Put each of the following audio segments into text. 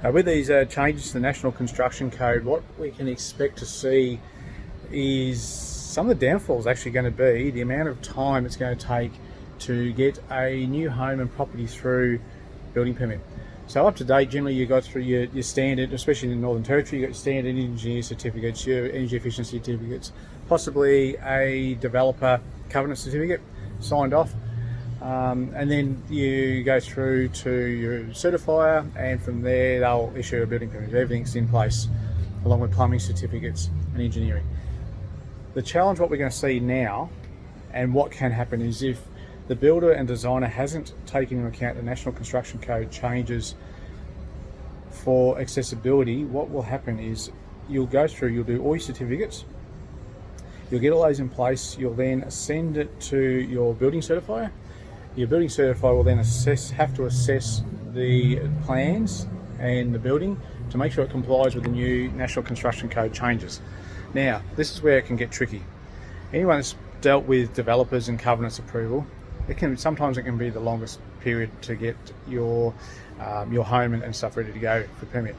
With these changes to the National Construction Code, what we can expect to see is some of the downfalls actually going to be the amount of time it's going to take to get a new home and property through building permit. So up to date, generally you got through your standard, especially in the Northern Territory, you got your standard engineer certificates, your energy efficiency certificates, possibly a developer covenant certificate signed off. And then you go through to your certifier, and from there they'll issue a building permit. Everything's in place, along with plumbing certificates and engineering. The challenge, what we're going to see now, and what can happen, is if the builder and designer hasn't taken into account the National Construction Code changes for accessibility, what will happen is you'll go through, you'll do all your certificates, you'll get all those in place, you'll then send it to your building certifier. Your building certifier will then have to assess the plans and the building to make sure it complies with the new National Construction Code changes. Now, this is where it can get tricky. Anyone that's dealt with developers and covenants approval, sometimes it can be the longest period to get your home and stuff ready to go for permit.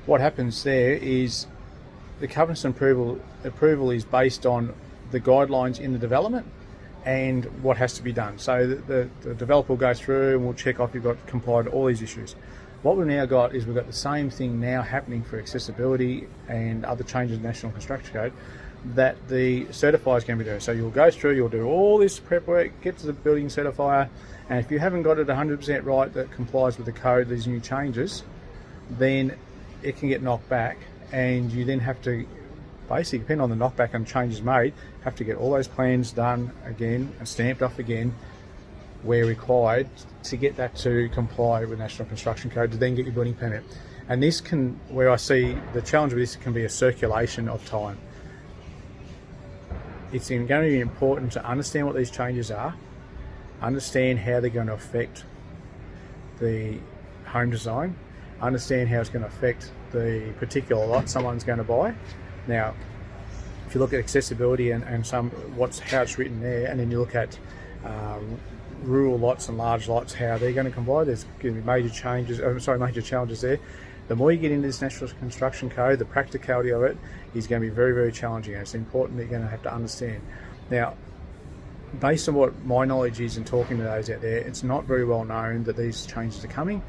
What happens there is the covenants and approval is based on the guidelines in the development and what has to be done. So the developer will go through and we'll check off you've got complied to all these issues. What we've now got is we've got the same thing now happening for accessibility and other changes in the National Construction Code that the certifiers can be doing. So you'll go through, you'll do all this prep work, get to the building certifier, and if you haven't got it 100% right that complies with the code, these new changes, then it can get knocked back, and you then have to, basically, depending on the knockback and changes made, have to get all those plans done again and stamped off again where required to get that to comply with National Construction Code to then get your building permit. And this can, where I see the challenge with this, can be a circulation of time. It's going to be important to understand what these changes are, understand how they're going to affect the home design, understand how it's going to affect the particular lot someone's going to buy. Now, if you look at accessibility and how it's written there, and then you look at rural lots and large lots, how they're going to comply, there's going to be major challenges there. The more you get into this National Construction Code, the practicality of it is going to be very, very challenging, and it's important that you're going to have to understand. Now, based on what my knowledge is in talking to those out there, it's not very well known that these changes are coming,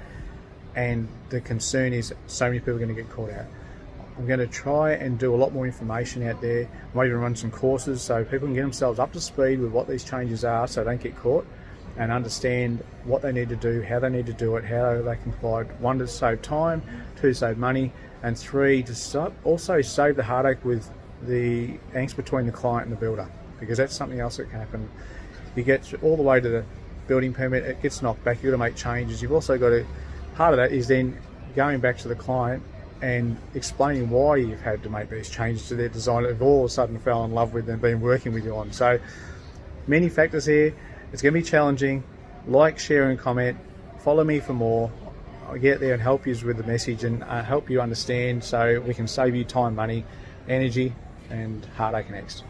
and the concern is so many people are going to get caught out. I'm going to try and do a lot more information out there, might even run some courses so people can get themselves up to speed with what these changes are so they don't get caught, and understand what they need to do, how they need to do it, how they can comply. 1, to save time, 2, to save money, and 3, to also save the heartache with the angst between the client and the builder, because that's something else that can happen. You get all the way to the building permit, it gets knocked back, you've got to make changes. You've also got to, part of that is then going back to the client and explaining why you've had to make these changes to their design that they've all of a sudden fell in love with and been working with you on. So many factors here. It's going to be challenging. Like, share and comment. Follow me for more. I'll get there and help you with the message and help you understand so we can save you time, money, energy and heartache next.